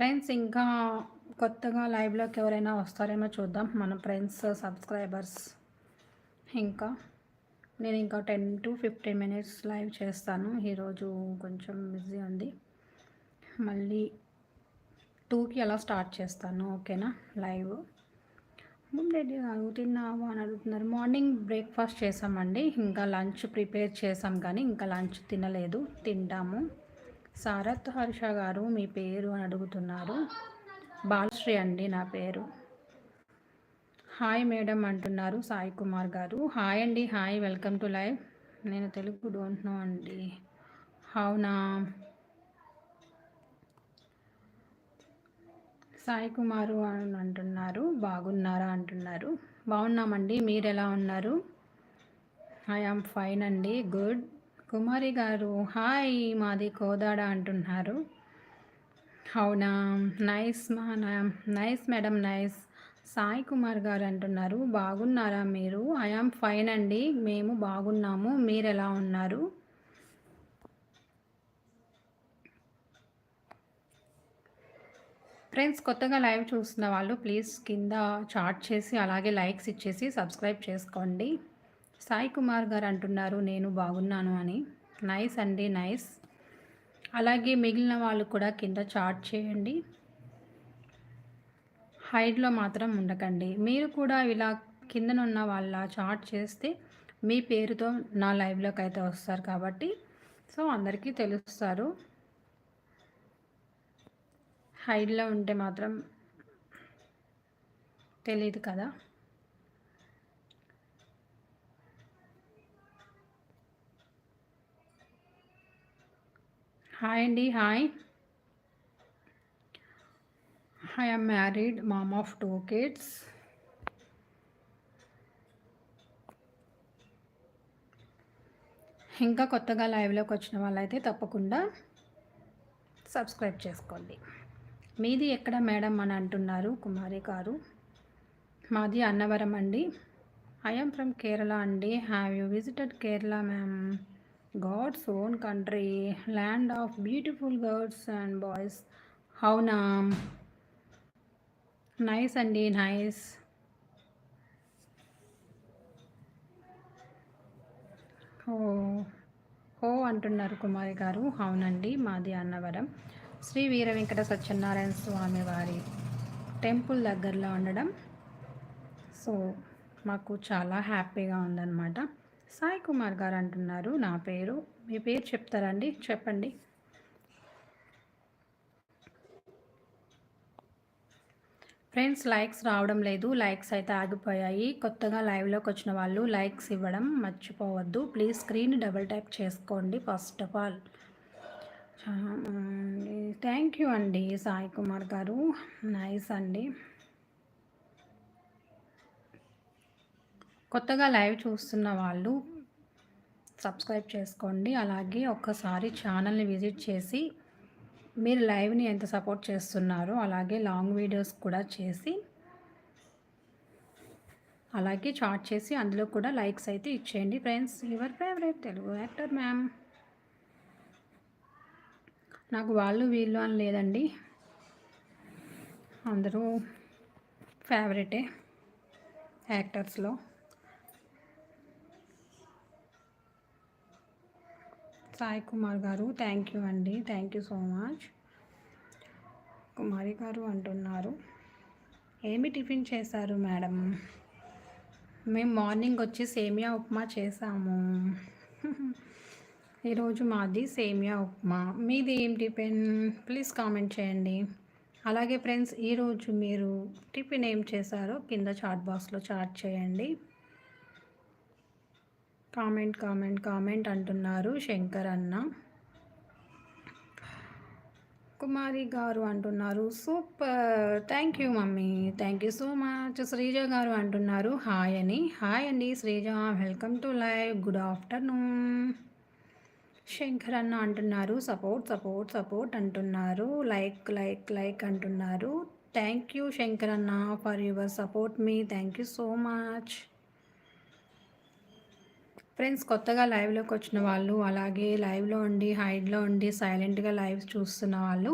Friends ఇంకా కొత్తగా లైవ్లోకి ఎవరైనా వస్తారేమో చూద్దాం. మన ఫ్రెండ్స్ సబ్స్క్రైబర్స్ ఇంకా నేను ఇంకా 10 to 15 minutes లైవ్ చేస్తాను. ఈరోజు కొంచెం బిజీ ఉంది. మళ్ళీ 2కి అలా స్టార్ట్ చేస్తాను. ఓకేనా? లైవ్ ముందేంటి తిన్నావా అని అడుగుతున్నారు. మార్నింగ్ బ్రేక్ఫాస్ట్ చేసామండి. ఇంకా లంచ్ ప్రిపేర్ చేసాం కానీ ఇంకా లంచ్ తినలేదు, తింటాము. సారత్ హర్ష గారు మీ పేరు అని అడుగుతున్నారు. బాలశ్రీ అండి నా పేరు. హాయ్ మేడం అంటున్నారు సాయి కుమార్ గారు. హాయ్ అండి, హాయ్, వెల్కమ్ టు లైవ్. నేను తెలుగు డోంట్ నో అండి. అవునా? సాయి కుమారు అని అంటున్నారు. బాగున్నారా అంటున్నారు. బాగున్నామండి, మీరు ఎలా ఉన్నారు? ఐ ఆమ్ ఫైన్ అండి, గుడ్. కుమారి గారు హాయ్, మాది కోదాడ అంటున్నారు. అవునా? Nice nice madam, nice. Sai Kumar గారు అంటున్నారు బాగున్నారా మీరు? ఐ ఆమ్ ఫైన్ అండి, మేము బాగున్నాము, మీరు ఎలా ఉన్నారు? ఫ్రెండ్స్ కొత్తగా లైవ్ చూస్తున్న వాళ్ళు ప్లీజ్ కింద చాట్ చేసి అలాగే లైక్స్ ఇచ్చేసి సబ్స్క్రైబ్ చేసుకోండి. సాయి కుమార్ గారు అంటున్నారు నేను బాగున్నాను అని. నైస్ అండి, నైస్. అలాగే మిగిలిన వాళ్ళు కూడా కింద చాట్ చేయండి. హైడ్లో మాత్రం ఉండకండి. మీరు కూడా ఇలా కిందనున్న వాళ్ళ చాట్ చేస్తే మీ పేరుతో నా లైవ్లోకి అయితే వస్తారు కాబట్టి సో అందరికీ తెలుస్తారు. హైడ్లో ఉంటే మాత్రం తెలియదు కదా. హాయ్ అండి, hi. I am married, mom of 2 kids. ఇంకా కొత్తగా లైవ్లోకి వచ్చిన వాళ్ళైతే తప్పకుండా సబ్స్క్రైబ్ చేసుకోండి. మీది ఎక్కడ మేడం అని అంటున్నారు కుమారి గారు. మాది అన్నవరం అండి. ఐ ఆమ్ ఫ్రమ్ కేరళ అండి. Have you visited Kerala ma'am? God's own country, land of beautiful girls and boys. అవునా? నైస్ అండి, నైస్. ఓ అంటున్నారు కుమారి గారు. అవునండి, మాది అన్నవరం. శ్రీ వీర వెంకట సత్యనారాయణ స్వామి వారి టెంపుల్ దగ్గరలో ఉండడం సో మాకు చాలా హ్యాపీగా ఉందన్నమాట. సాయి కుమార్ గారు అంటున్నారు నా పేరు. మీ పేరు చెప్తారండి? చెప్పండి. ఫ్రెండ్స్ లైక్స్ రావడం లేదు, లైక్స్ అయితే ఆగిపోయాయి. కొత్తగా లైవ్లోకి వచ్చిన వాళ్ళు లైక్స్ ఇవ్వడం మర్చిపోవద్దు ప్లీజ్. స్క్రీన్ డబుల్ ట్యాప్ చేసుకోండి first of all. Thank you అండి సాయి కుమార్ గారు, నైస్ అండి. కొత్తగా లైవ్ చూస్తున్న వాళ్ళు సబ్స్క్రైబ్ చేసుకోండి. అలాగే ఒక్కసారి ఛానల్ని విజిట్ చేసి మీరు లైవ్ని ఎంత సపోర్ట్ చేస్తున్నారో అలాగే లాంగ్ వీడియోస్ కూడా చేసి అలాగే చాట్ చేసి అందులో కూడా లైక్స్ అయితే ఇచ్చేయండి friends. Your favourite Telugu actor ma'am. నాకు వాళ్ళు వీళ్ళు అని లేదండి, అందరూ ఫేవరెటే యాక్టర్స్లో. సాయి కుమార్ గారు థ్యాంక్ యూ అండి, థ్యాంక్ యూ సో మచ్. కుమారి గారు అంటున్నారు ఏమి టిఫిన్ చేశారు మేడం? మేము మార్నింగ్ వచ్చి సేమియా ఉప్మా చేసాము. ఈరోజు మాది సేమియా ఉప్మా. మీది ఏం టిఫిన్? ప్లీజ్ కామెంట్ చేయండి. అలాగే ఫ్రెండ్స్ ఈరోజు మీరు టిఫిన్ ఏం చేశారో కింద చాట్ బాక్స్లో చాట్ చేయండి. కామెంట్ కామెంట్ కామెంట్ అంటున్నారు శంకర్ అన్న. కుమారి గారు అంటున్నారు super, thank you mummy, thank you so much. Sreeja గారు అంటున్నారు హాయ్ అని. హాయ్ అండి Sreeja, welcome to live, good afternoon. Shankar అన్న అంటున్నారు సపోర్ట్ సపోర్ట్ సపోర్ట్ అంటున్నారు. లైక్ లైక్ లైక్ అంటున్నారు. థ్యాంక్ యూ శంకర్ అన్న for your support me, thank you so much. Friends కొత్తగా లైవ్లోకి వచ్చిన వాళ్ళు అలాగే లైవ్లో ఉండి హైడ్లో ఉండి సైలెంట్గా లైవ్ చూస్తున్న వాళ్ళు